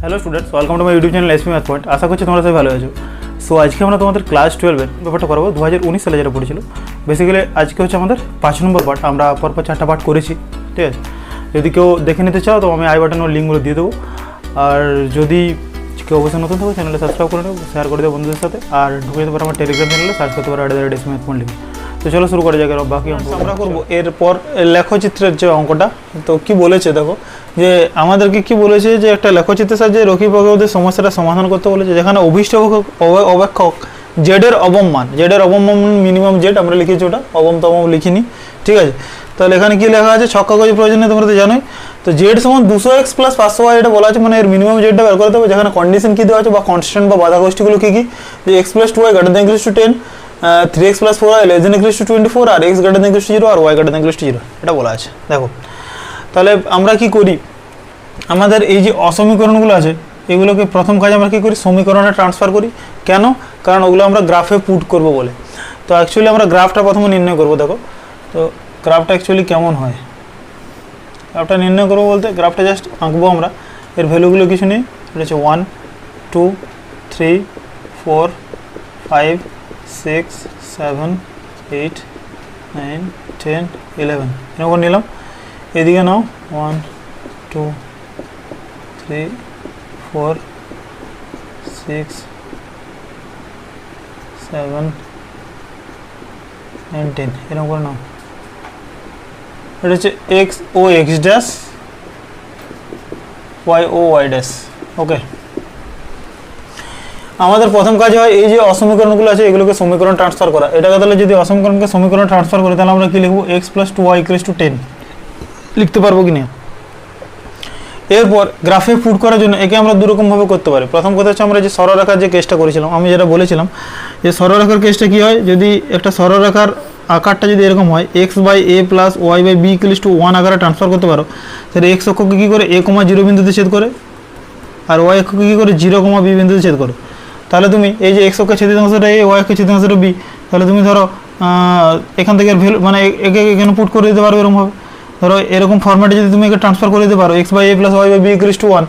Hello students, welcome to my YouTube channel SP math point. আশা করছি তোমরা সবাই ভালো আছো। সো আজকে আমরা তোমাদের ক্লাস 12-এর ব্যাপারটা করাবো। 2019 সালে যেটা পড়েছিল। বেসিক্যালি আজকে হচ্ছে আমাদের 5 নম্বর পার্ট। আমরা পরপর 4টা পার্ট করেছি, ঠিক আছে। যদি কেউ দেখে নিতে চাও তো আমি আই বাটনের লিঙ্কগুলো দিয়ে দেবো। আর যদি কেউ অবশ্যই নতুন থাকো চ্যানেলে সাবস্ক্রাইব করে নেবো, শেয়ার করে দেবো বন্ধুদের সাথে। আর ঢুকে যেতে পারো আমার টেলিগ্রাম চ্যানেলে, সার্চ করতে পারো @SPI ম্যাথ পয়েন্ট লিখে। তো চলো শুরু করা যাক। বাকি আমরা করবো এরপর লেখচিত্রের যে অঙ্কটা। তো কি বলেছে দেখো, যে আমাদেরকে কি বলেছে যে একটা লেখচিত্রের সাহায্যে রৈখিক বর্গক্ষেত্রের সমস্যাটা সমাধান করতে বলেছে, যেখানে অভীষ্ট অপেক্ষক জেডের অবমান, মিনিমাম জেড আমরা লিখেছি, ওটা অবমতম লিখিনি, ঠিক আছে। তাহলে এখানে কি লেখা আছে, ছক কাগজের প্রয়োজনে তোমরা তো জানোই। তো জেড সমান 200x + 500y এটা বলা আছে, মানে এর মিনিমাম জেডটা বের করতে হবে। যেখানে কন্ডিশন কী দেওয়া আছে বা কনস্ট্যান্ট বা বাধা গোষ্ঠীগুলো কী কী, যে x + 2y > 10, 3x + 4y > 24, আর x > 0 আর y > 0 এটা বলা আছে। দেখো তাহলে আমরা কি করি, আমাদের এই যে অসমীকরণগুলো আছে এগুলোকে প্রথম কাজ আমরা কী করি, সমীকরণে ট্রান্সফার করি। কেন? কারণ ওগুলো আমরা গ্রাফে পুট করব বলে। তো অ্যাকচুয়ালি আমরা গ্রাফটা প্রথমে নির্ণয় করব। দেখো তো গ্রাফটা অ্যাকচুয়ালি কেমন হয়, গ্রাফটা নির্ণয় করবো বলতে গ্রাফটা জাস্ট আঁকবো আমরা। এর ভ্যালুগুলো কিছু নেই, এটা হচ্ছে 1 2 3 4 5 6 7 8 9 10 11 এরকম নিলাম। এদিকে নাও 1 2 3 4 6 7 9 10 এরকম করে নাও। এটা হচ্ছে এক্স ও এক্স ড্যাশ, ওয়াই ও ওয়াই ড্যাশ। ওকে, আমাদের প্রথম কাজ হয় এই যে অসমীকরণগুলো আছে এগুলোকে সমীকরণ ট্রান্সফার করা। এটাকে তাহলে যদি অসমীকরণকে সমীকরণ ট্রান্সফার করি তাহলে আমরা কি লিখবো, x + 2y = 10 লিখতে পারবো কি না। এরপর গ্রাফে পুট করার জন্য একে আমরা দুরকমভাবে করতে পারি। প্রথম কথা হচ্ছে আমরা যে সরলরেখার যে কেসটা করেছিলাম, আমি যেটা বলেছিলাম যে সরলরেখার কেসটা কী হয়, যদি একটা সরলরেখার আকারটা যদি এরকম হয় x/a + y/b = 1 আকারে ট্রান্সফার করতে পারো, তাহলে x অক্ষকে কী করে a, 0 বিন্দুতে ছেদ করে, আর y অক্ষকে কী করে 0, b বিন্দুতে ছেদ করে। তাহলে তুমি এই যে x অক্ষের ছেদিতাংশটা a, y অক্ষের ছেদিতাংশটা b, তাহলে তুমি ধরো এখান থেকে ভ্যালু মানে একে এখানে পুট করে দিতে পারো এরকমভাবে। ধরো এরকম ফরম্যাটে যদি তুমি একে ট্রান্সফার করে দিতে পারো x/a + y/b = 1,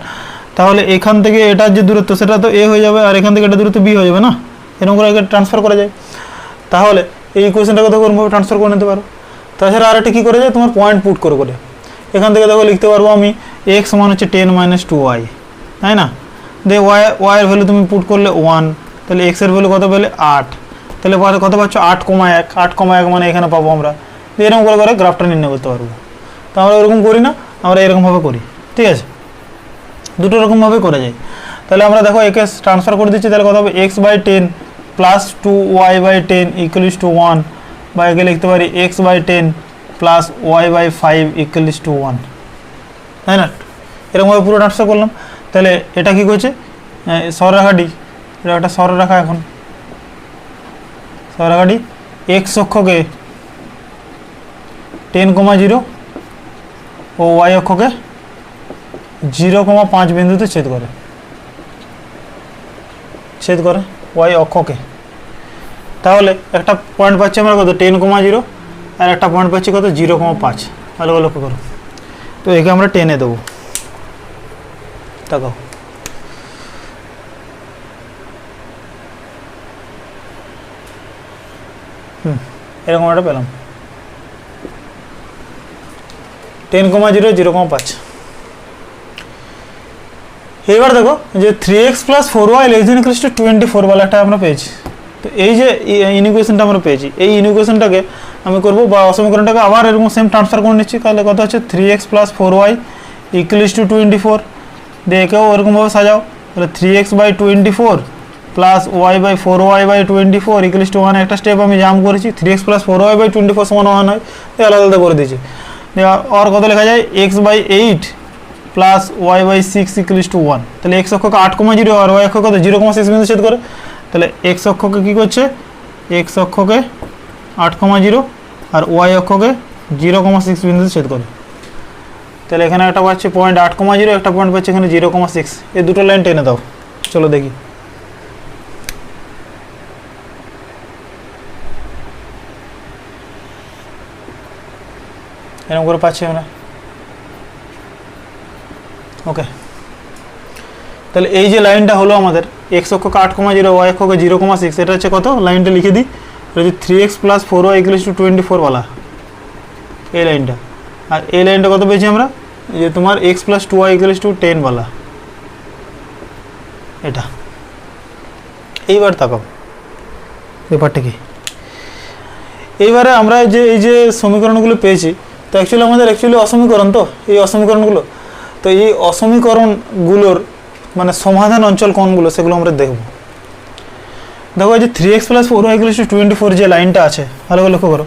তাহলে এখান থেকে এটার যে দূরত্ব সেটা তো a হয়ে যাবে, আর এখান থেকে এটা দূরত্ব b হয়ে যাবে না। এরকম করে একে ট্রান্সফার করা যায়। তাহলে এই ইকুয়েশনটাকে দেখো এরকমভাবে ট্রান্সফার করে নিতে পারো। তাছাড়া আরেকটা কী করে যায়, তোমার পয়েন্ট পুট করে করে এখান থেকে দেখো লিখতে পারবো আমি x সমান হচ্ছে 10 - 2y, তাই না। দিয়ে y এর ভ্যালু তুমি পুট করলে 1, তাহলে x এর ভ্যালু কত পেলে 8, তাহলে কত পাচ্ছ 8,1, 8,1 মানে এখানে পাবো আমরা। এরকম করে করে গ্রাফটা নির্ণয় করতে পারবো। তো আমরা এরকম করি না, আমরা এরকমভাবে করি, ঠিক আছে। দুটো রকমভাবে করে যাই। তাহলে আমরা দেখো একে ট্রান্সফার করে দিচ্ছি, তাহলে কত হবে x/10 + 2y/10 = 1, বা একে লিখতে পারি x/10 + y/5 = 1, তাই না। এরকমভাবে পুরো ট্রান্সফার করলাম। তাহলে এটা কী করছে, সরলরেখাটি, এটা একটা সরলরেখা। এখন সরলরেখাটি x অক্ষকে 10, 0 ও y অক্ষকে 0,5 বিন্দুতে ছেদ করে y অক্ষকে। তাহলে একটা পয়েন্ট পাচ্ছি আমরা কত, 10, 0, আর একটা পয়েন্ট পাচ্ছি কত, 0,5। ভালো লক্ষ্য করো। তো একে আমরা টেনে দেবো, তাকাও। এরকম একটা পেলাম 10, 0, 0,5। এবার দেখো যে 3x + 4y > 24 বলে একটা আমরা পেয়েছি। তো এই যে ইকুয়েশনটা আমরা পেয়েছি, এই ইকুয়েশনটাকে আমি করবো বা অসমীকরণটাকে আবার এরকম সেম ট্রান্সফার করে নিচ্ছি। তাহলে কত হচ্ছে 3x + 4y = 24। দিয়ে একেও ওরকমভাবে সাজাও। তাহলে 3x/24 + y/4y/24 = 1, একটা স্টেপ আমি জাম্প করেছি। 3x + 4y/24 = 1 হয়, আলাদা আলাদা করে দিয়েছি। আর কত লেখা যায়, x/8 + y/6 = 1। তাহলে x অক্ষকে 8, 0 আর y অক্ষকে 0,6 বিন্দু ছেদ করে। তাহলে x অক্ষকে কী করছে, x অক্ষকে 8, 0 আর y অক্ষকে 0,6 বিন্দুতে ছেদ করে। তাহলে এখানে একটা পাচ্ছে পয়েন্ট 8, 0, একটা পয়েন্ট পাচ্ছে এখানে 0,6। এই দুটো লাইন টেনে দাও। চলো দেখি। এরকম করে পাচ্ছি আমরা। ওকে, তাহলে এই যে লাইনটা হলো আমাদের এক্স অক্ষকে 8,0, ওয়াই অক্ষকে 0,6, এটা হচ্ছে কত, লাইনটা লিখে দিই, এটা হচ্ছে 3x + 4y = 24 वाला এই লাইনটা। আর এই লাইনটা কত পেয়েছি আমরা, এই যে তোমার x + 2y = 10 वाला, এটা। এইবার তাকাও ব্যাপারটা কি, এইবারে আমরা যে এই যে সমীকরণগুলো পেয়েছি, তো অ্যাকচুয়ালি আমাদের অসমীকরণ, তো এই অসমীকরণগুলো, তো এই অসমীকরণগুলোর মানে সমাধান অঞ্চল কোনগুলো সেগুলো আমরা দেখব। দেখো এই যে 3x + 4y = 24 যে লাইনটা আছে, ভালো করে লক্ষ্য করো,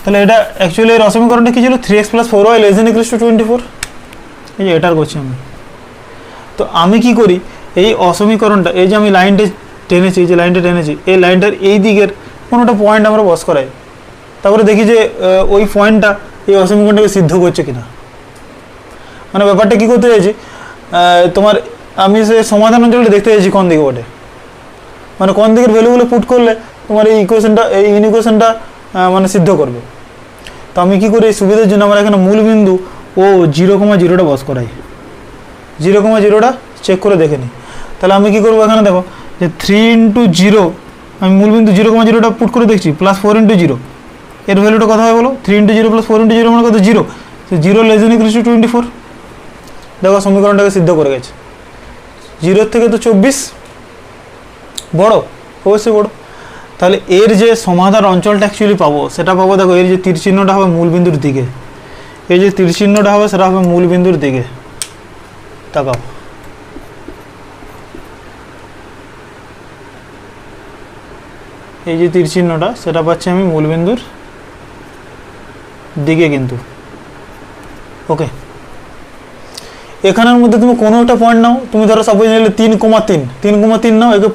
তাহলে এটা অ্যাকচুয়ালি এর অসমীকরণটা কি ছিল, 3x + 4y ≤ 24, এই যে এটার করছি আমি। তো আমি কি করি, এই অসমীকরণটা, এই যে আমি লাইনটা টেনেছি, এই যে লাইনটা টেনেছি, এই লাইনটার এই দিকের কোনোটা পয়েন্ট আমরা বস করাই, তারপরে দেখি যে ওই পয়েন্টটা এই অসমীকরণটাকে সিদ্ধ করছে কিনা। মানে ব্যাপারটা কী করতে চাইছি, তোমার আমি সে সমাধান অঞ্চলটা দেখতে চাইছি কোন দিকে ওঠে, মানে কোন দিকের ভ্যালুগুলো পুট করলে তোমার এই ইকুয়েশনটা, এই ইনইকুয়েশনটা মানে সিদ্ধ করবে। তো আমি কী করি, এই সুবিধার জন্য আমরা এখানে মূল বিন্দু ও 0,0টা বস করাই, 0,0টা চেক করে দেখে নিই। তাহলে আমি কী করবো, এখানে দেখো যে 3 × 0, আমি মূল বিন্দু 0,0টা পুট করে দেখছি, +4 × 0, এর ভ্যালুটা কথা হয় বলো, 3 × 0 + 4 × 0 মানে কত, 0, 0 ≤ 24। দেখো সমীকরণটাকে সিদ্ধ করে গেছে, 0 থেকে তো 24 বড়, অবশ্যই বড়। তাহলে এর যে সমাধান অঞ্চলটা অ্যাকচুয়ালি পাবো, সেটা পাবো, দেখো এর যে তীর চিহ্নটা হবে মূল বিন্দুর দিকে, এই যে তীর চিহ্নটা হবে সেটা হবে মূল বিন্দুর দিকে, তাকাও। এই যে তীর চিহ্নটা সেটা পাচ্ছি আমি মূল বিন্দুর দিকে কিন্তু, ওকে। এখানের মধ্যে তুমি কোনো একটা পয়েন্ট নাও, তুমি ধরো সাপোজ নিলে 3,3 নাও, একে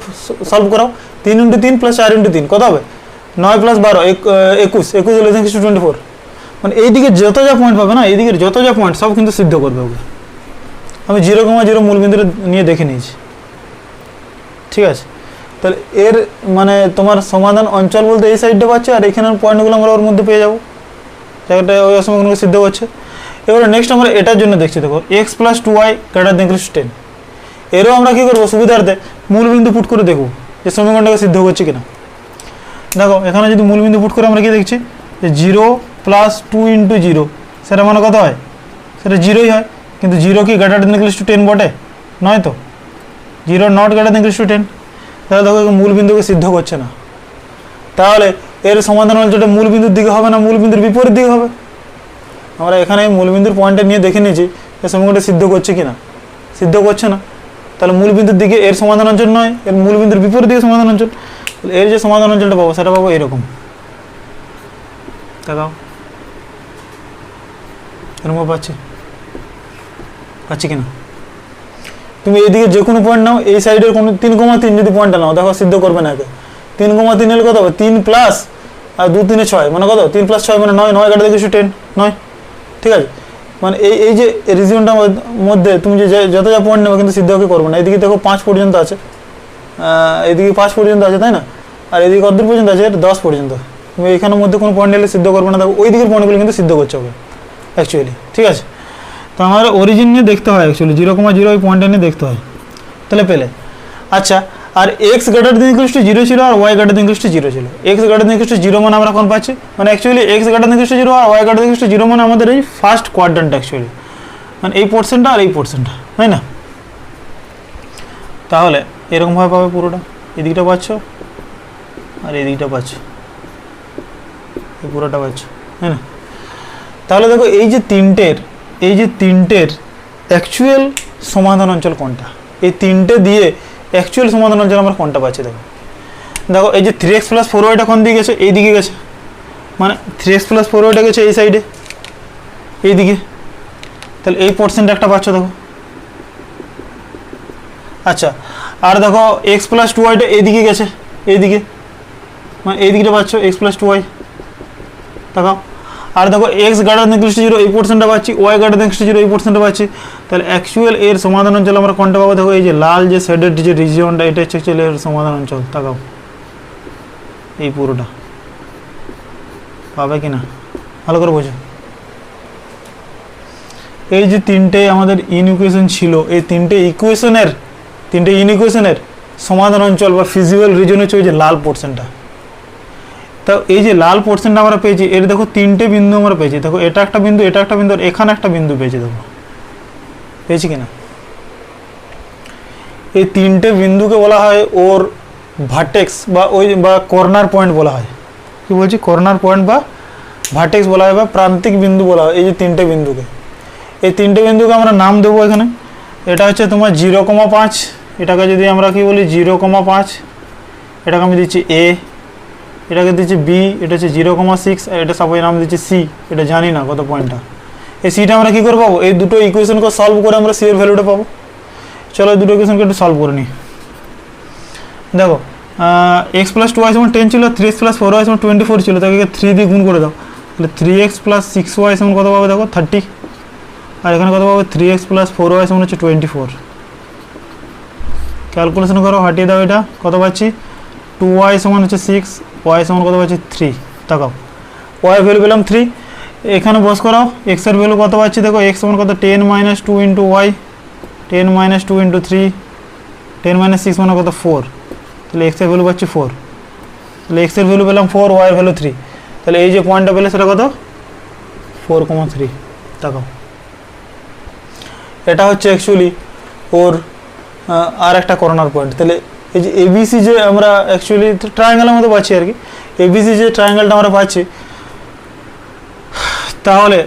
সলভ করাও, 3 × 3 + 4 × 3 কত হবে, 9 + 12 21 = 24। মানে এইদিকে যত যা পয়েন্ট পাবে না, এইদিকে যত যা পয়েন্ট সব কিন্তু সিদ্ধ করবে ওকে। আমি 0,0 মূল বিন্দুটা নিয়ে দেখে নিয়েছি, ঠিক আছে। তাহলে এর মানে তোমার সমাধান অঞ্চল বলতে এই সাইডটা পাচ্ছে, আর এখানের পয়েন্টগুলো আমরা ওর মধ্যে পেয়ে যাবো, জায়গাটা ওই অসমীকরণকে সিদ্ধ করছে। এবারে নেক্সট আমরা এটার জন্য দেখছি, দেখো x + 2y > 10, এরও আমরা কী করবো, সুবিধার্থে মূল বিন্দু পুট করে দেখব যে সমীকরণটাকে সিদ্ধ করছে কিনা। দেখো এখানে যদি মূল বিন্দু পুট করে আমরা কি দেখছি, যে 0 + 2 × 0, সেটা মানে কত হয়, সেটা 0ই হয়, কিন্তু 0 কি > 10 বটে, নয় তো, 0 not > 10। তাহলে দেখো মূল বিন্দুকে সিদ্ধ করছে না, তাহলে এর সমাধান অঞ্চলটা মূল বিন্দুর দিকে হবে না মূল বিন্দুর বিপরীত দিকে হবে। আমরা এখানে মূল বিন্দুর পয়েন্টটা নিয়ে দেখে নিয়েছি যে সমীকরণটা সিদ্ধ করছে কিনা, সিদ্ধ করছে না, তাহলে মূল বিন্দুর দিকে এর সমাধান অঞ্চল নয়, এর মূল বিন্দুর বিপরীত দিকে সমাধান অঞ্চল। এর যে সমাধান অঞ্চলটা পাবো সেটা পাবো এরকম, দেখাও এরকম পাচ্ছি কিনা। তুমি এইদিকে যে কোনো পয়েন্ট নাও, এই সাইডের কোনো 3,3 যদি পয়েন্টটা নাও, দেখো সিদ্ধ করবে না, 3,3 হলে কত হবে, 3 প্লাস আর 2 3 6 মানে কত, 3 + 6 মানে 9, 9 × 10 9, ঠিক আছে। মানে এই যে রিজিয়নটার মধ্যে তুমি যে যত যা পয়েন্ট নেবে কিন্তু সিদ্ধকে করবে না। এদিকে দেখো 5 পর্যন্ত আছে, এদিকে 5 পর্যন্ত আছে, তাই না, আর এদিকে কত দূর পর্যন্ত আছে, 10 পর্যন্ত। তুমি এখানের মধ্যে কোনো পয়েন্ট নিলে সিদ্ধ করবে না, দেখো ওই দিকের পয়েন্টগুলো কিন্তু সিদ্ধ করছে হবে অ্যাকচুয়ালি, ঠিক আছে। তো আমার অরিজিন নিয়ে দেখতে হয় অ্যাকচুয়ালি, 0,0 ওই পয়েন্টটা নিয়ে দেখতে হয়, তাহলে পেলে। আচ্ছা, আর x > 0 ছিল আর y > 0 ছিল। x > 0 মানে আমরা কোন পাচ্ছি, মানে অ্যাকচুয়ালি x > 0 আর y > 0 মানে আমাদের এই ফার্স্ট কোয়াড্রান্ট অ্যাকচুয়ালি, মানে এই পোর্শনটা আর এই পোর্শনটা, তাই না। তাহলে এরকমভাবে পাবে পুরোটা, এদিকটা পাচ্ছ আর এদিকটা পাচ্ছ, এই পুরোটা পাচ্ছ, তাই না। তাহলে দেখো এই যে তিনটের অ্যাকচুয়াল সমাধান অঞ্চল কোনটা, এই তিনটে দিয়ে অ্যাকচুয়াল সমাধান অঞ্চল আমরা কোনটা পাচ্ছি। দেখো এই যে 3x + 4yটা কোন দিকে গেছে, এই দিকে গেছে, মানে 3x + 4yটা গেছে এই সাইডে, এই দিকে, তাহলে এই পোর্শনটা একটা পাচ্ছ দেখো। আচ্ছা, আর দেখো x + 2yটা এইদিকে গেছে, এইদিকে, মানে এই দিকটা পাচ্ছ x + 2y, দেখাও। আর দেখো x > 0 এই পোর্শনটা পাচ্ছি, y > 0 এই পোর্শনটা পাচ্ছি। তাহলে অ্যাকচুয়াল এর সমাধান অঞ্চল আমরা কোনটা পাবো, দেখো এই যে লাল যে শেডের যে রিজিয়নটা, এটা হচ্ছে অ্যাকচুয়ালি এর সমাধান অঞ্চল, তাকাও এই পুরোটা পাবে কিনা ভালো করে বোঝো। এই যে তিনটে আমাদের ইকুয়েশন ছিল, এই তিনটে ইকুয়েশনের তিনটে ইনইকুয়েশনের সমাধান অঞ্চল বা ফিজিবল রিজন হচ্ছে ওই যে লাল পোর্শনটা। তো এই যে লাল পোর্শনটা আমরা পেয়েছি, এর দেখো তিনটে বিন্দু আমরা পেয়েছি। দেখো এটা একটা বিন্দু, এটা একটা বিন্দু, আর এখানে একটা বিন্দু পেয়েছি। দেখো পেয়েছি কিনা? এই তিনটে বিন্দুকে বলা হয় ওর ভার্টেক্স বা কর্নার পয়েন্ট বলা হয়। কি বলছি? কর্নার পয়েন্ট বা ভার্টেক্স বলা হয় বা প্রান্তিক বিন্দু বলা হয় এই যে তিনটে বিন্দুকে। এই তিনটে বিন্দুকে আমরা নাম দেবো এখানে। এটা হচ্ছে তোমার 0,5, এটাকে যদি আমরা কি বলি 0,5, এটাকে আমি দিচ্ছি এ, এটাকে দিচ্ছি বি, এটা হচ্ছে 0,6, আর এটা সবাই নাম দিচ্ছি সি। এটা জানি না কত পয়েন্টটা। এই সিটা আমরা কী করে পাবো? এই দুটো ইকুয়েশনকে সলভ করে আমরা সি এর ভ্যালুটা পাবো। চলো এই দুটো ইকুয়েশনকে একটু সলভ করে নিই। দেখো এক্স প্লাস 2y সমান 10 ছিল, 3x প্লাস 4y সমান 24 ছিল, তাকে 3 দিয়ে গুণ করে দাও, তাহলে 3x প্লাস 6y সমান কত পাবে? দেখো 30। আর এখানে কত পাবে? 3x প্লাস 4y সমান হচ্ছে 24। ক্যালকুলেশন করো, হাটিয়ে দাও। এটা কত পাচ্ছি? 2y সমান হচ্ছে 6, y সমান কত পাচ্ছি? 3। তাকাও, y এর ভ্যালু পেলাম 3। এখানে বস করাও, x এর ভ্যালু কত পাচ্ছি? দেখো x সমান কত? 10 minus 2 into y, 10 minus 2 into 3, 10 minus 6 মানে কত? 4। তাহলে x এর ভ্যালু পাচ্ছি 4। তাহলে x এর ভ্যালু পেলাম 4, y এর ভ্যালু 3। তাহলে এই যে পয়েন্টটা পেলে সেটা কত? 4,3। তাকাও, এটা হচ্ছে অ্যাকচুয়ালি ওর আর একটা কর্নার পয়েন্ট। তাহলে এই যে এবিসি যে আমরা অ্যাকচুয়ালি ট্রায়াঙ্গেলের মতো পাচ্ছি আর কি, এবিসি যে ট্রায়াঙ্গেলটা আমরা পাচ্ছি, তাহলে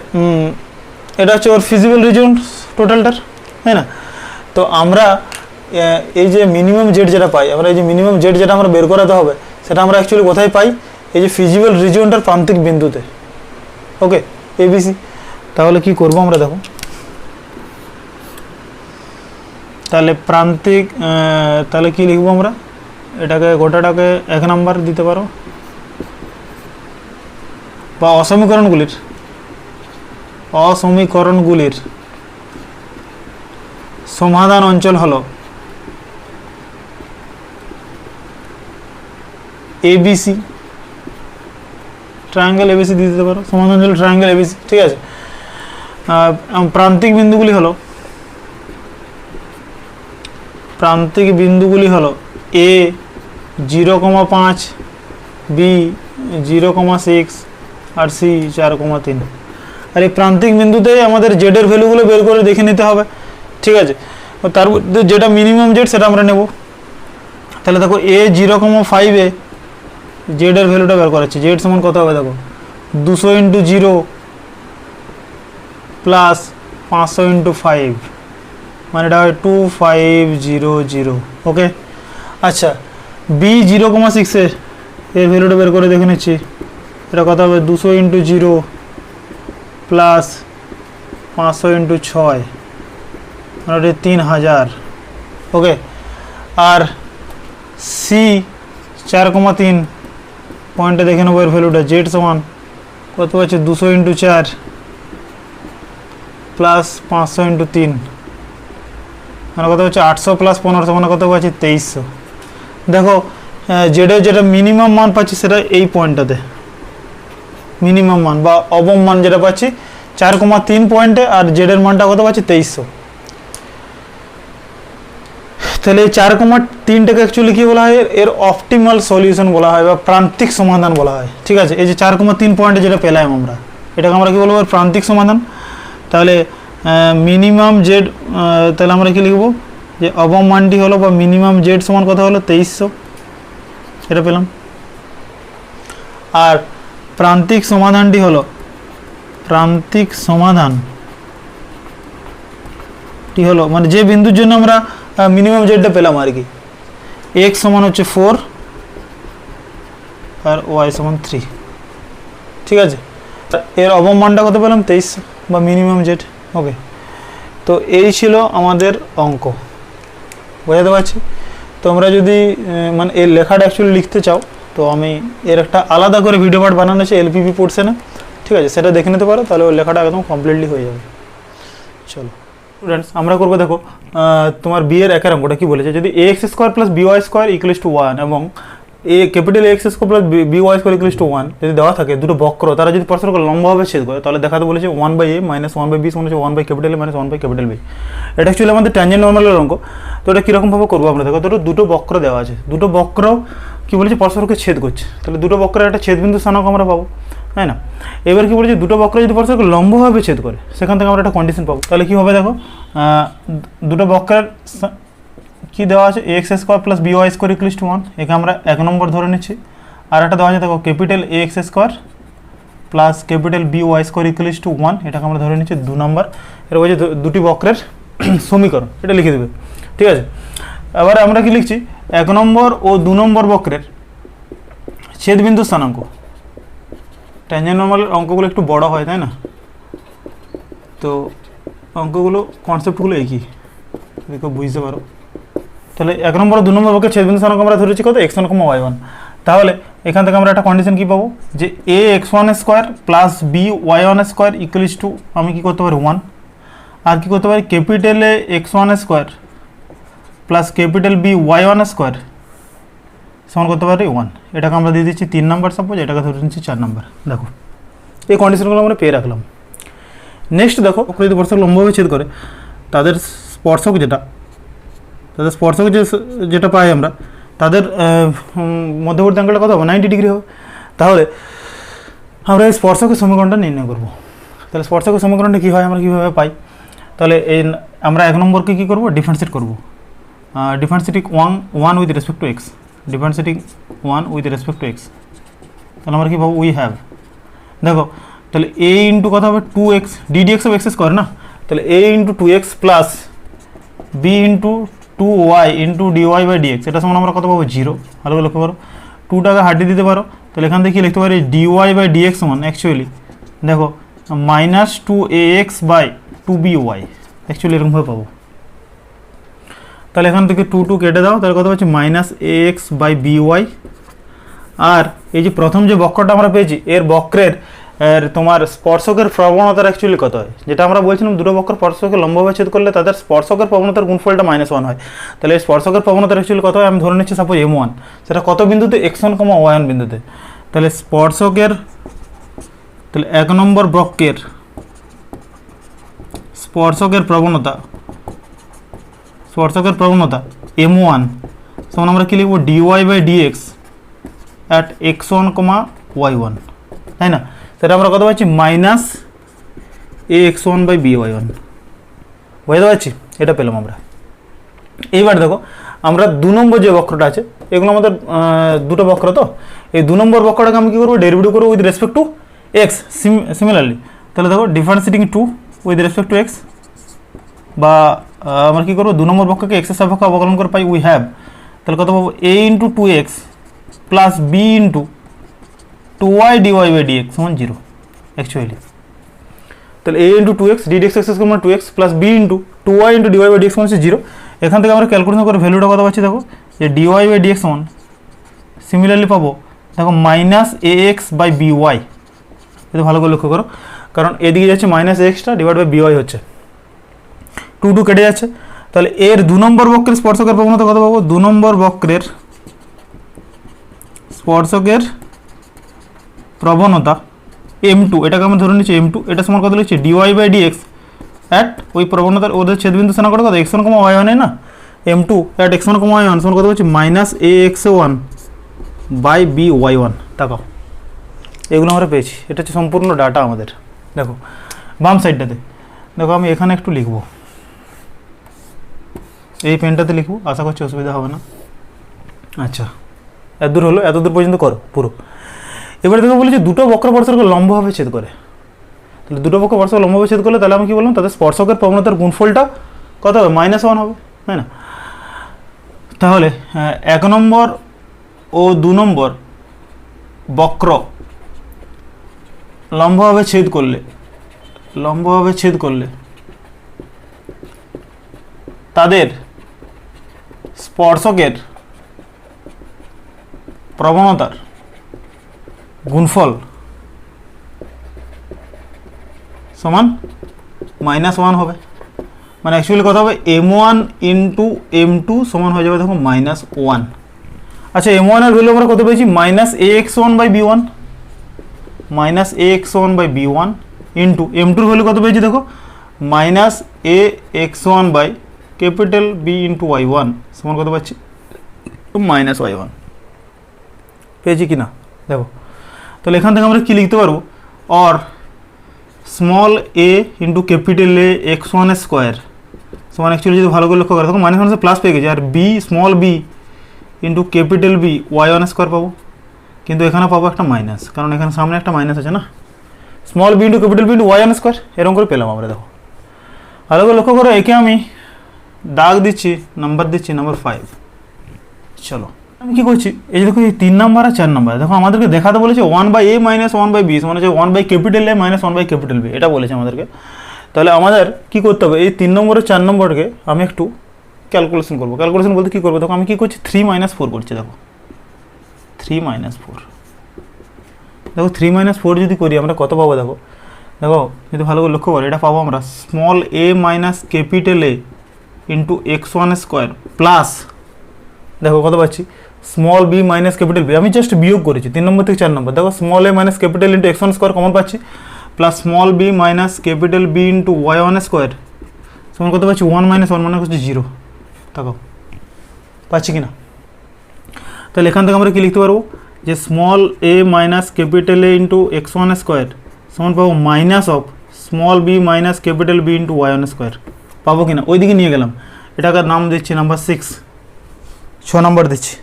এটা হচ্ছে ওর ফিজিবল রিজন টোটালটার, তাই না? তো আমরা এই যে মিনিমাম জেড যেটা পাই, আমরা এই যে মিনিমাম জেড যেটা আমরা বের করাতে হবে, সেটা আমরা অ্যাকচুয়ালি কোথায় পাই? এই যে ফিজিবল রিজনটার প্রান্তিক বিন্দুতে। ওকে, এবিসি। তাহলে কি করব আমরা? দেখো, তাহলে প্রান্তিক, তাহলে কি লিখবো আমরা? এটাকে গোটাটাকে 1 নাম্বার দিতে পারো, বা অসমীকরণগুলির সমাধান অঞ্চল হলো এবিসি, ট্রায়াঙ্গেল এবিসি দিয়ে দিতে পারো, সমাধান অঞ্চল ট্রায়াঙ্গেল এবিসি। ঠিক আছে, প্রান্তিক বিন্দুগুলি হলো এ 0,5, বি 0,6, আর সি 4,3। আর এই প্রান্তিক বিন্দুতেই আমাদের জেডের ভ্যালুগুলো বের করে দেখে নিতে হবে। ঠিক আছে, তার মধ্যে যেটা মিনিমাম জেড সেটা আমরা নেব। তাহলে দেখো এ 0,5-এ জেডের ভ্যালুটা বের করাচ্ছি। জেড সমান কত হবে? দেখো 200 ইন্টু 0 প্লাস 500 ইন্টু 5, মানে এটা হয় 2500। ওকে, আচ্ছা বি 0,6-এ এর ভ্যালুটা বের করে দেখে নিচ্ছি। এটা কত হবে? 200 ইন্টু 0 প্লাস 500 ইন্টু 6, মানে ওটা 3000। ওকে, আর সি 4,3 পয়েন্টে দেখে নেবো এর ভ্যালুটা। জেড সমান কত পাচ্ছি? 200 ইন্টু 4 প্লাস 500 ইন্টু 3, মানে কত হচ্ছে? 800 প্লাস 1500, মানে কত পাচ্ছি? 2300। দেখো জেডের যেটা মিনিমাম মান পাচ্ছি সেটা এই পয়েন্টটাতে মিনিমাম মান বা অবম মান যেটা পাচ্ছি 4,3 পয়েন্টে, আর জেডের মানটা কত পাচ্ছি? 2300। তাহলে এই 4,3টাকে অ্যাকচুয়ালি কী বলা হয়? এর অপটিমাল সলিউশন বলা হয় বা প্রান্তিক সমাধান বলা হয়। ঠিক আছে, এই যে 4,3 পয়েন্টে যেটা পেলাম আমরা, এটাকে আমরা কী বলবো? প্রান্তিক সমাধান। তাহলে মিনিমাম জেড, তাহলে আমরা কি লিখব? যে অবম মানটি হলো বা মিনিমাম জেড সমান কত হলো? 2300, এটা পেলাম। আর প্রান্তিক সমাধানটি হলো, মানে যে বিন্দুর জন্য আমরা মিনিমাম জেডটা পেলাম আর কি, এক্স সমান হচ্ছে 4 আর ওয়াই সমান 3। ঠিক আছে, এর অবম মানটা কত পেলাম? 2300 বা মিনিমাম জেড। ওকে, তো এই ছিল আমাদের অঙ্ক, বোঝাতে পারছি? তোমরা যদি মানে এর লেখাটা অ্যাকচুয়ালি লিখতে চাও, তো আমি এর একটা আলাদা করে ভিডিও পার্ট বানানো আছে এলপিপি পোর্শনে। ঠিক আছে, সেটা দেখে নিতে পারো, তাহলে ওই লেখাটা একদম কমপ্লিটলি হয়ে যাবে। চলো স্টুডেন্টস, আমরা করবো, দেখো তোমার বি এর একের অঙ্কটা কী বলেছে? যদি ax square plus by square equals to 1 এবং A capital X square plus B Y square equals to 1 যদি দেওয়া থাকে দুটো বক্র তারা যদি পরস্পরকে লম্বভাবে ছেদ করে তাহলে দেখাতে বলেছে 1/a মাইনাস 1/b সমান হচ্ছে 1 by capital A minus 1 by capital B. এটা অ্যাকচুয়ালি আমাদের ট্যানজেন্ট নর্মালের অঙ্ক। তো এটা কীরকমভাবে করবো আমরা দেখো, দুটো বক্র দেওয়া আছে, দুটো বক্র কী বলেছে পরস্পরকে ছেদ করছে, তাহলে দুটো বক্রের একটা ছেদবিন্দু স্থানাঙ্ক আমরা পাবো, তাই না? এবার কী বলেছে দুটো বক্র যদি পরস্পরকে লম্বভাবে ছেদ করে সেখান থেকে আমরা একটা কন্ডিশন পাবো। তাহলে কী হবে দেখো, দুটো বক্রের কী দেওয়া আছে X square plus B Y square equals to 1, একে আমরা 1 নম্বর ধরে নিচ্ছি। আর একটা দেওয়া আছে দেখো capital A X square plus capital B Y square equals to 1, এটাকে আমরা ধরে নিচ্ছি 2 নম্বর। এটা বলছে দুটি বক্রের সমীকরণ, এটা লিখে দেবে, ঠিক আছে? এবার আমরা কি লিখছি 1 নম্বর ও 2 নম্বর বক্রের ছেদবিন্দু স্থানাঙ্ক। ট্যানজেন্ট নর্মালের অঙ্কগুলো একটু বড় হয়, তাই না? তো অঙ্কগুলো কনসেপ্টগুলো একই, দেখো বুঝতে পারো। তাহলে 1 নম্বর ও 2 নম্বর বক্রের ছেদবিন্দু স্থানাঙ্ক আমরা ধরেছি কত x1, y1। তাহলে এখান থেকে আমরা একটা কন্ডিশন কি পাবো যে a x1 square plus b y1 square equals to আমি কি করতে পারি 1, আর কি করতে পারি capital A x1 square plus capital B y1 square সমান করতে পারি 1। এটাকে আমরা দিয়ে দিচ্ছি 3 নম্বর, সাপোজ এটাকে ধরে নিচ্ছি 4 নম্বর। দেখো এই কন্ডিশনগুলো আমরা পেয়ে রাখলাম। নেক্সট দেখো যদি স্পর্শক লম্বভাবে ছেদ করে তাদের স্পর্শক যেটা পাই আমরা তাদের মধ্যবর্তী অ্যাঙ্গেলটা কত হবে 90 ডিগ্রি হবে। তাহলে আমরা এই স্পর্শকের সমীকরণটা নির্ণয় করব। তাহলে স্পর্শকের সমীকরণটা কী হয় আমরা কীভাবে পাই, তাহলে এই আমরা 1 নম্বরকে কী করবো ডিফারেন্সিয়েট করবো, differentiating 1 with respect to x, differentiating 1 with respect to x. তাহলে আমরা কী পাবো উই হ্যাভ, দেখো তাহলে a ইন্টু কত হবে 2x ddx of x square না, তাহলে a into 2x plus b into 2y into dy by dx, এটা সমান আমরা কত পাবো 0। ভালো করে লক্ষ্য করো, 2টাকে হাটিয়ে দিতে পারো, তাহলে এখান থেকে কী লিখতে পারি dy বাই dx সমান অ্যাকচুয়ালি দেখো minus 2ax by 2by, actually এরকমভাবে পাবো। তাহলে এখান থেকে 2 কেটে দাও, তাহলে কত হচ্ছে মাইনাস ax বাই by। আর এই যে প্রথম যে বক্রটা আমরা পেয়েছি এর বক্রের তোমার স্পর্শকের প্রবণতার অ্যাকচুয়ালি কত হয়, যেটা আমরা বলছিলাম দুটো বক্র স্পর্শকে লম্বভাবে ছেদ করলে তাদের স্পর্শকের প্রবণতার গুণফলটা -1 হয়। তাহলে এই স্পর্শকের প্রবণতার অ্যাকচুয়ালি কত হয় আমি ধরে নিচ্ছি সাপোজ m1, সেটা কত বিন্দুতে x1, y1 বিন্দুতে। তাহলে তাহলে 1 নম্বর বক্রের স্পর্শকের প্রবণতা m1 সমান আমরা কী লিখবো dy by dx at x1, y1, তাই না? সেটা আমরা কত পাচ্ছি মাইনাস ax1 বাই by1, বুঝতে পারছি? এটা পেলাম আমরা। এইবার দেখো আমরা 2 নম্বর যে বক্রটা আছে, এগুলো আমাদের দুটো বক্র, তো এই 2 নম্বর বক্রটাকে আমি কী করবো ডেরিভেটিভ করবো with respect to x similarly. তাহলে দেখো differentiating 2 with respect to x, বা আমরা কী করবো 2 নম্বর বক্রকে এক্সের সাপেক্ষে অবকলন করে পাই উই হ্যাভ, তাহলে কত পাবো a into 2x plus b into 2y dy by dx সমান 0 অ্যাকচুয়ালি। তাহলে a into 2x ddx X সমান 2x plus b into 2y into dy by dx সমান 0। এখান থেকে আমরা ক্যালকুলেশন করে ভ্যালুটা কত পাচ্ছি দেখো যে dy বাই dx সমান সিমিলারলি পাবো দেখো মাইনাস ax বাই by। এটা ভালো করে লক্ষ্য করো, কারণ এদিকে যাচ্ছে মাইনাস এক্সটা ডিভাইড বাই by হচ্ছে 2 কেটে যাচ্ছে। তাহলে এর 2 নম্বর বক্রের স্পর্শকের প্রবণতা কত পাবো, 2 নম্বর বক্রের স্পর্শকের প্রবণতা m2, এটাকে আমরা ধরে নিচ্ছি m2, এটা সমান কত লিখছি dy বাই dx অ্যাট ওই প্রবণতার ওদের ছেদবিন্দু স্থানাঙ্ক কত x1, y1 না, m2 অ্যাট x1, y1 সমান কত হচ্ছে মাইনাস ax1 বাই by1। তাকাও এগুলো আমরা পেয়েছি, এটা হচ্ছে সম্পূর্ণ ডাটা আমাদের। দেখো বাম সাইডটাতে দেখো আমি এখানে একটু লিখবো, এই পেনটাতে লিখবো, আশা করছি অসুবিধা হবে না। আচ্ছা এত দূর হলো, এত দূর পর্যন্ত করো পুরো। এবারে দেখো বলেছি দুটো বক্র পরস্পরকে লম্বভাবে ছেদ করে, তাহলে দুটো বক্র পরস্পর লম্বভাবে ছেদ করলে তাহলে আমি কি বললাম তাদের স্পর্শকের প্রবণতার গুণফলটা কত হবে -1 হবে, তাই না? তাহলে 1 নম্বর ও 2 নম্বর বক্র লম্বভাবে ছেদ করলে তাদের স্পর্শকের প্রবণতার গুণফল সমান -1 হবে। মানে অ্যাকচুয়ালি কথা হবে m1 ইন্টু m2 সমান হয়ে যাবে দেখো -1। আচ্ছা এম ওয়ানের ভ্যালু আমরা কত পেয়েছি minus A X one by B one, minus A X one by B one into M টুর ভ্যালু কত পেয়েছি দেখো minus A X one by capital B into Y one সমান কত পাচ্ছি মাইনাস ওয়াই ওয়ান পেয়েছি কি না দেখো। তাহলে এখান থেকে আমরা কী লিখতে পারবো or small A into capital A X one square সমান অ্যাকচুয়ালি যদি ভালো করে লক্ষ্য করে তখন মাইনাস মাইনাসে প্লাস পেয়ে গেছে আর B small B into capital B Y one square পাবো, কিন্তু এখানে পাবো একটা মাইনাস কারণ এখানে সামনে একটা মাইনাস আছে না, small B into capital B into Y one square এরকম করে পেলাম আমরা। দেখো ভালো করে লক্ষ্য করো, একে আমি দাগ দিচ্ছি, নাম্বার দিচ্ছি নাম্বার 5। চলো আমি কী করছি এই যে দেখো এই 3 নাম্বার আর 4 নাম্বার দেখো আমাদেরকে দেখাতে বলেছে 1/a মাইনাস 1/b মানে হচ্ছে 1/A মাইনাস 1/B এটা বলেছে আমাদেরকে। তাহলে আমাদের কী করতে হবে এই 3 নম্বর 4 নম্বরকে আমি একটু ক্যালকুলেশন করবো। ক্যালকুলেশন বলতে কী করবো দেখো আমি কী করছি 3 - 4 করছি। দেখো 3 - 4 দেখো 3 - 4 যদি করি আমরা কত পাবো দেখো, দেখো যদি ভালো করে লক্ষ্য করি এটা পাবো আমরা small a minus capital A into X one square plus দেখো কত পাচ্ছি small B minus capital B, আমি জাস্ট বিয়োগ করেছি 3 নম্বর থেকে 4 নম্বর। দেখো small A minus capital into X one square common পাচ্ছি plus small B minus capital B into Y one square সমান কত পাচ্ছি 1 - 1 মানে হচ্ছে 0। দেখো পাচ্ছি কি না? তাহলে এখান থেকে আমরা কি লিখতে পারবো যে small A minus capital A into X one square সমান পাবো minus of small B minus capital B into Y one square পাবো কি না? ওইদিকে নিয়ে গেলাম, এটাকে নাম দিচ্ছি নাম্বার 6 নম্বর দিচ্ছি।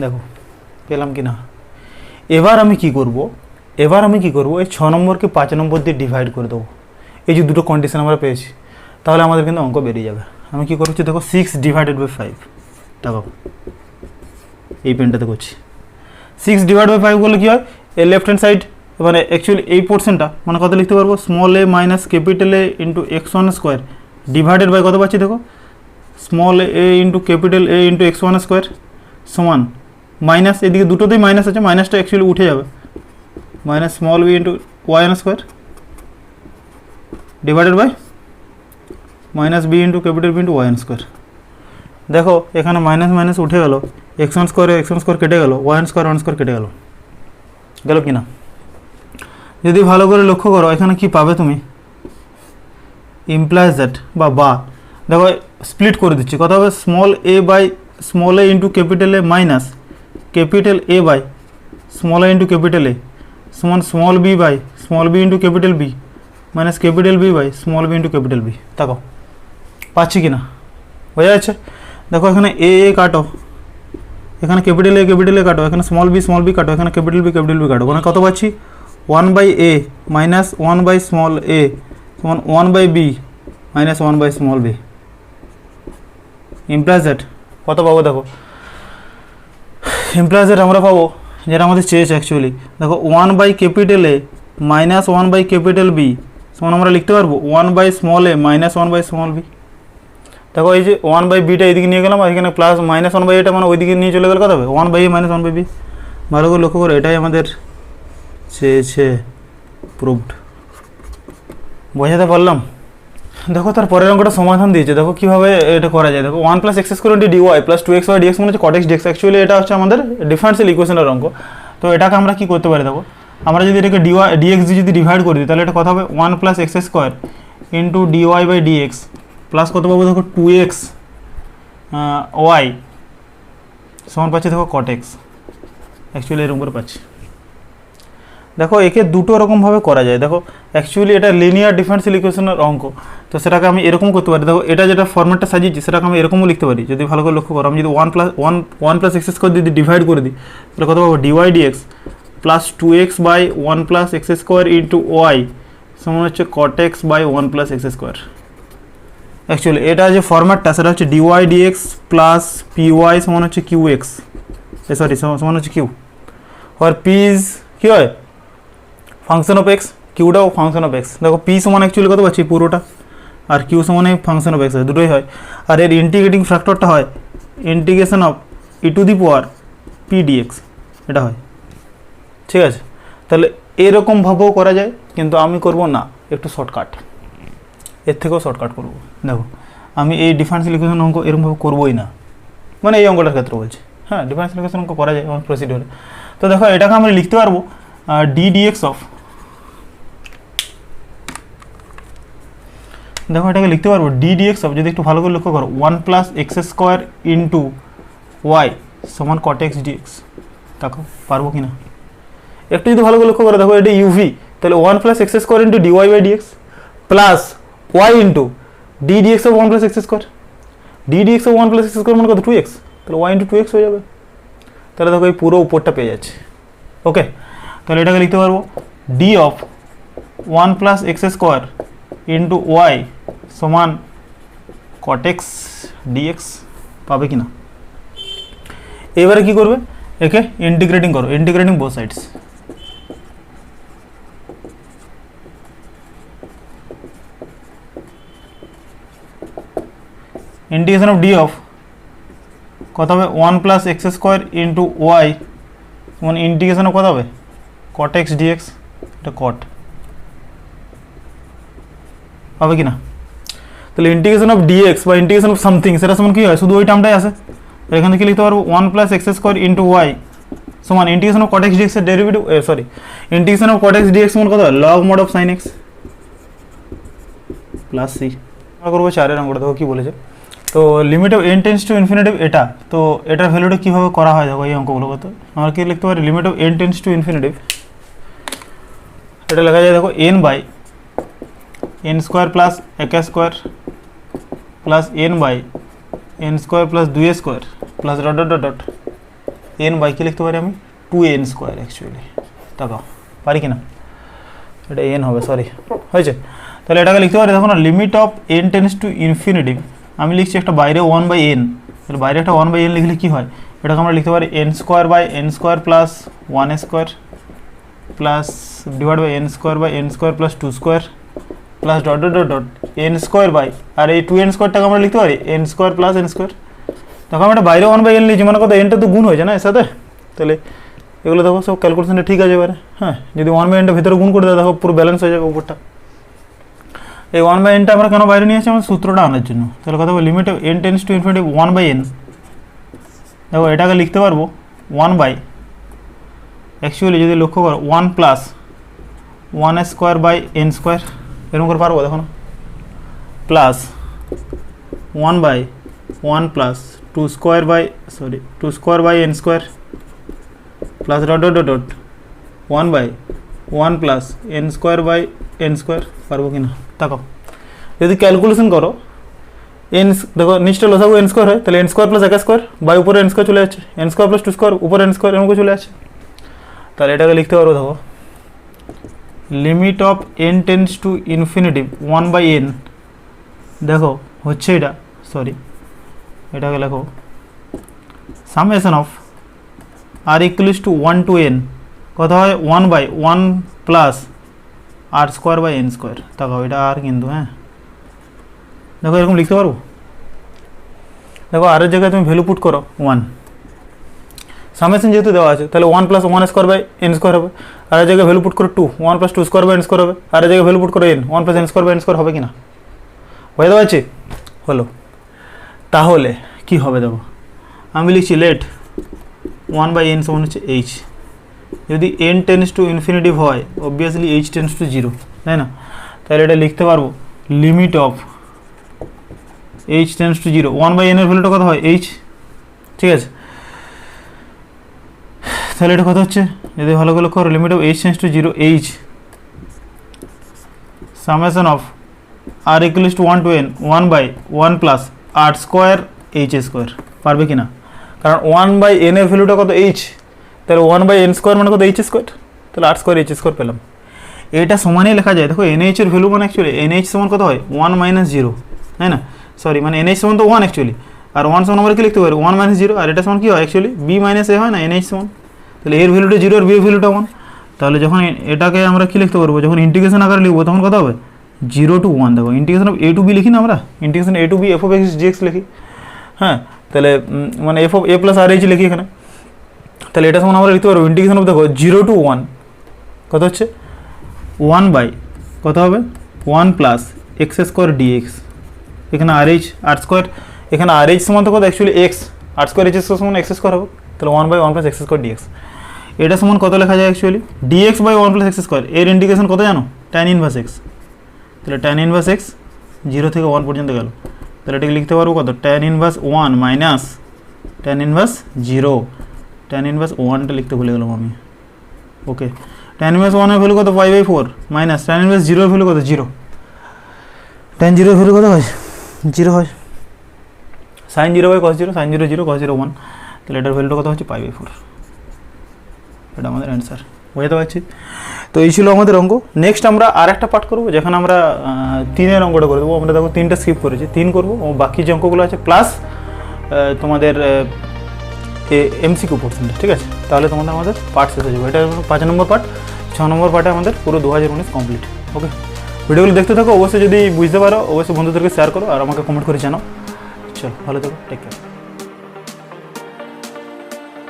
দেখো পেলাম কি না? এবার আমি কি করব এই 6 নম্বরকে 5 নম্বর দিয়ে ডিভাইড করে দেবো। এই যে দুটো কন্ডিশন আমরা পেয়েছি তাহলে আমাদের কিন্তু অঙ্ক বেরিয়ে যাবে। আমি কি করছি দেখো 6 ডিভাইডেড বাই 5 দেখো এই পেনটাতে করছি 6 ডিভাইড বাই 5 করলে কী হয় এই লেফট হ্যান্ড সাইড মানে অ্যাকচুয়ালি এই পোর্শনটা মানে কত লিখতে পারবো small A minus capital A into X one square divided by কত পাচ্ছি দেখো small A into capital A into X one square সমান মাইনাস এদিকে দুটোতেই মাইনাস আছে, মাইনাসটা অ্যাকচুয়ালি উঠে যাবে minus small B into Y one square divided by minus B into capital B into Y one square. দেখো এখানে মাইনাস মাইনাস উঠে গেল, এক্স ওয়ান স্কোয়ার কেটে গেল, ওয়াই ওয়ান স্কোয়ার কেটে গেল কি না? যদি ভালো করে লক্ষ্য করো এখানে কি পাবে তুমি ইমপ্লাইজ দ্যাট বা দেখো স্প্লিট করে দিচ্ছি কত হবে small A by small A into capital A minus capital A by small A into capital A সমান small B by small B into capital B minus capital B by small B into capital B. দেখো পাচ্ছি কি না? বোঝা যাচ্ছে? দেখো এখানে এ কাটো, এখানে ক্যাপিটাল এ কাটো, এখানে স্মল বি কাটো, এখানে ক্যাপিটাল বি কাটো, মানে কত পাচ্ছি 1/a মাইনাস 1 স্মল এ সমান 1/b minus 1 small B implies that কত পাবো দেখো ইমপ্লাইজ দ্যাট আমরা পাবো যেটা আমাদের চেয়েছে অ্যাকচুয়ালি। দেখো 1 capital A minus 1 capital B সমান আমরা লিখতে পারবো 1 small A minus 1 small B. দেখো এই যে 1/bটা এইদিকে নিয়ে গেলাম আর এখানে প্লাস মাইনাস 1/এটা মানে ওইদিকে নিয়ে চলে গেলে কত হবে 1/a মাইনাস 1/b। ভালো করে লক্ষ্য করো এটাই আমাদের চেয়েছে, প্রুভড। বোঝাতে পারলাম? দেখো তার পরের অঙ্কটা সমাধান দিয়েছে, দেখো কীভাবে এটা করা যায়। দেখো 1 + x² × dy plus 2xy dx মানে হচ্ছে cot x dx, অ্যাকচুয়ালি এটা হচ্ছে আমাদের ডিফারেন্সিয়াল ইকুয়েশনের অঙ্ক। তো এটাকে আমরা কী করতে পারি দেখো আমরা যদি এটাকে dx দিয়ে যদি ডিভাইড করে দিই তাহলে এটা কত হবে 1 + x² × dy/dx প্লাস কত পাবো দেখো 2x y সমান পাচ্ছি দেখো cot x, অ্যাকচুয়ালি এরকম করে পাচ্ছি। দেখো একে দুটো রকমভাবে করা যায়। দেখো অ্যাকচুয়ালি এটা লিনিয়ার ডিফারেন্সিয়াল ইকুয়েশনের অঙ্ক, তো সেটাকে আমি এরকম করতে পারি। দেখো এটা যেটা ফরম্যাটটা সাজিয়েছি সেটাকে আমি এরকমও লিখতে পারি যদি ভালো করে লক্ষ্য করো। আমি যদি 1 + x² যদি ডিভাইড করে দিই তাহলে কত পাবো dy/dx plus 2x/1 + x² into y সমান হচ্ছে cot x/1 + x²। অ্যাকচুয়ালি এটা যে ফরম্যাটটা সেটা হচ্ছে dy/dx প্লাস py সমান হচ্ছে qx, সমান হচ্ছে q, আর p ইজ কী হয় ফাংশন অফ এক্স, কিউটাও ফাংশন অফ এক্স। দেখো পি সমান অ্যাকচুয়ালি কত পাচ্ছি পুরোটা, আর কিউ সমান ফাংশন অফ এক্স হয়, দুটোই হয়। আর এর ইন্টিগ্রেটিং ফ্যাক্টরটা হয় ইন্টিগ্রেশন অফ e⁻p dx, এটা হয়। ঠিক আছে, তাহলে এরকমভাবেও করা যায়, কিন্তু আমি করব না, একটু শর্টকাট, এর থেকেও শর্টকাট করব। দেখো আমি এই ডিফারেন্সিয়াল ইকুয়েশন অঙ্ক এরকমভাবে করবোই না, মানে এই অঙ্কটার ক্ষেত্রে বলছি। হ্যাঁ ডিফারেন্সিয়াল ইকুয়েশন অঙ্ক করা যায় আমার প্রসিডিওরে। তো দেখো এটাকে আমরা লিখতে পারবো ডি ডিএক্স অফ, দেখো এটাকে লিখতে পারবো ডি ডিএক্স অফ, যদি একটু ভালো করে লক্ষ্য করো 1 plus X square into Y সমান কট এক্স ডিএক্স। দেখো পারবো কি না একটু যদি ভালো করে লক্ষ্য করো, দেখো এটা ইউভি, তাহলে 1 plus X square into D Y by D X plus Y into D D X of 1 plus X square, D D X of 1 plus X square মানে কত 2x, তাহলে ওয়াই ইন্টু 2x হয়ে যাবে। তাহলে দেখো এই পুরো উপরটা পেয়ে যাচ্ছে। ওকে, তাহলে এটাকে লিখতে পারবো D of 1 plus X square into Y সমান কট এক্স ডিএক্স, পাবে কি না? এবারে কি করবে, একে ইন্টিগ্রেটিং করো, integrating both sides. Integration of D of কত হবে 1 plus X square into Y মানে ইন্টিগ্রেশন অফ কত হবে কট এক্স ডিএক্স, এটা কট হবে কি না? তাহলে ইন্টিগ্রেশন অফ ডিএক্স বা ইন্টিগ্রেশন অফ সামথিং সেটা সমান কি হয়, শুধু ওই টার্মটাই আসে। এখান থেকে লিখতে পারবো 1 plus X square into Y সমান integration of cot X DX এর derivative, sorry integration of cot X DX সমান কত হয় log mod of sine X plus C. আমরা করবো 4 অঙ্কটা, দেখো কি বলেছে। তো limit of N tends to infinitive এটা, তো এটার ভ্যালুটা কীভাবে করা হয় দেখো এই অঙ্কগুলো কত, আমরা কি লিখতে পারি limit of N tends to infinitive, এটা লেখা যায় দেখো N by N square plus এক square plus N by N square plus 2a square plus dot dot dot dot N by কি লিখতে পারি আমি 2n স্কোয়ার অ্যাকচুয়ালি, দেখো পারি কি না, এটা এন হবে সরি হয়েছে। তাহলে এটাকে লিখতে পারি দেখো না limit of N tends to infinitive, আমি লিখছি একটা বাইরে 1/n, তাহলে বাইরে একটা 1/n লিখলে কি হয়, এটাকে আমরা লিখতে পারি n square by n square plus 1 square plus divide by n square by n square plus 2 square plus dot dot dot dot n square by, আর এই 2n স্কোয়ারটাকে আমরা লিখতে পারি n square plus n square. দেখো আমরা বাইরে 1/n লিখছি মানে কত nটা তো গুণ হয়েছে না এর সাথে, তাহলে এগুলো দেখো সব ক্যালকুলেশনটা ঠিক আছে এবারে। হ্যাঁ যদি 1/nটা ভিতরে গুণ করে দেয় দেখো পুরো ব্যালেন্স হয়ে যাবে উপরটা। এই 1/nটা আমরা কেন বাইরে নিয়ে আসছি, আমার সূত্রটা আনার জন্য। তাহলে কথা বলি limit of N tends to infinitive 1/n, দেখো এটাকে লিখতে পারবো 1 বাই অ্যাকচুয়ালি যদি লক্ষ্য করো 1 plus 1 square by N square, এরকম করে পারবো দেখো না, plus 1 by 1 plus 2 square by sorry 2 square by N square plus dot dot dot dot 1 by 1 plus n square by N square, পারবো কি না দেখো। যদি ক্যালকুলেশন করো এন দেখো নিচটা লসাগু এন স্কোয়ার হয়, তাহলে এন স্কোয়ার প্লাস এক স্কোয়ার বাই উপরে এন স্কোয়ার চলে যাচ্ছে, এন স্কোয়ার প্লাস 2 স্কোয়ার উপরে এন স্কোয়ার এরকম চলে আসছে। তাহলে এটাকে লিখতে পারবো দেখো limit of N tends to infinitive 1/n, দেখো হচ্ছে এটা সরি এটাকে লেখো summation of r equals to 1 to n কত হয় 1/1 plus r square by N square, দেখো এটা আর কিন্তু হ্যাঁ দেখো এরকম লিখতে পারবো। দেখো আরের জায়গায় তুমি ভ্যালু পুট করো 1, সামেশন যেহেতু দেওয়া আছে তাহলে 1 plus 1 square by N square হবে, আরের জায়গায় ভ্যালু পুট করো 2, 1 plus 2 square by N square হবে, আরের জায়গায় ভ্যালু পুট করো n, 1 plus n square by N square হবে কি না, বুঝতে পারছি হলো। তাহলে কি হবে দেখো আমি লিখছি লেট 1/n সমান হচ্ছে h, যদি n টেন্স টু ইনফিনিটিভ হয় অবভিয়াসলি h টেন্স টু 0 তাই না, তাহলে এটা লিখতে পারবো limit of h tends to 0, 1/n এর ভ্যালুটা কত হয় h, ঠিক আছে। তাহলে এটা কত হচ্ছে যদি ভালো করে লক্ষ্য করো limit of h tends to 0 h summation of r equals to 1 to n 1/1 plus r square h square, পারবে কি না, কারণ 1/n এর ভ্যালুটা কত h, তাহলে 1/n স্কোয়ার মানে কত h স্কোয়ার, তাহলে আর স্কোয়ার h স্কোয়ার পেলাম। এটা সমানই লেখা যায় দেখো nh এর ভ্যালু মানে অ্যাকচুয়ালি nh সমান কত হয় 1 মাইনাস 0 তাই না, সরি মানে nh সমান তো 1 অ্যাকচুয়ালি, আর 1 সমান আমরা কি লিখতে পারি 1 মাইনাস 0, আর এটা সমান কি হয় অ্যাকচুয়ালি b মাইনাস a হয় না nh সমান, তাহলে এর ভ্যালুটা 0 আর b এর ভ্যালুটা 1, তাহলে যখন এটাকে আমরা কি লিখতে পারবো যখন ইন্টিগ্রেশন আকারে লিখবো তখন কত হবে 0 টু 1, দেখো integration of a to b লিখি না আমরা, integration a to b f of x dx লিখি, হ্যাঁ তাহলে মানে f of a plus r h লিখি এখানে, তাহলে এটা সমান আমরা লিখতে পারবো ইন্টিগ্রেশন অফ দেখো 0 টু 1 কত হচ্ছে 1 বাই কত হবে 1 প্লাস এক্স স্কোয়ার ডিএক্স, এখানে আর এইচ আর স্কোয়ার, এখানে আর এইচ সমান তো কত অ্যাকচুয়ালি এক্স, আর স্কোয়ার এইচ স্কোয়ার সমান এক্স স্কোয়ার হবে, তাহলে 1/1 প্লাস এক্স স্কোয়ার ডিএক্স। এটা সমান কত লেখা যায় actually, dx/1 plus X square, এর ইন্ডিকেশন কত জানো, tan ইনভার্স এক্স। তাহলে tan ইনভার্স এক্স 0 থেকে 1 পর্যন্ত গেল, তাহলে এটাকে লিখতে পারবো কত, tan inverse 1 minus tan inverse 0, tan inverse 1টা লিখতে ভুলে গেলাম আমি। ওকে, tan ইনভার্স 1 এর ভ্যালু কত, 5/4 মাইনাস tan ইনভার্স 0 এর ভ্যালু কত, 0, tan 0 এর ভ্যালু কত হয়, 0 হয়, sin 0/cos 0, sin 0 0, cos 0 1, তাহলে এটার ভ্যালুটা কত হচ্ছে 5/4। এটা আমাদের অ্যান্সার, বুঝতে পারছি। তো এই ছিল আমাদের অঙ্ক। নেক্সট আমরা আর একটা পার্ট করবো, যেখানে আমরা 3-এর অঙ্কটা করে দেবো। আমরা দেখো 3টা স্কিপ করেছি, 3 করবো, ও বাকি যে অঙ্কগুলো আছে প্লাস তোমাদের এমসিকিউ পোর্শনটা, ঠিক আছে? তাহলে আমাদের পার্ট শেষ হয়ে যাবে। এটা 5 নম্বর পার্ট, 6 নম্বর পার্টে আমাদের পুরো 2019 কমপ্লিট। ওকে, ভিডিওগুলো দেখতে থাকো, অবশ্যই যদি বুঝতে পারো অবশ্যই বন্ধুদেরকে শেয়ার করো আর আমাকে কমেন্ট করে জানাও। চলো, ভালো থাকো, টেক কেয়ার।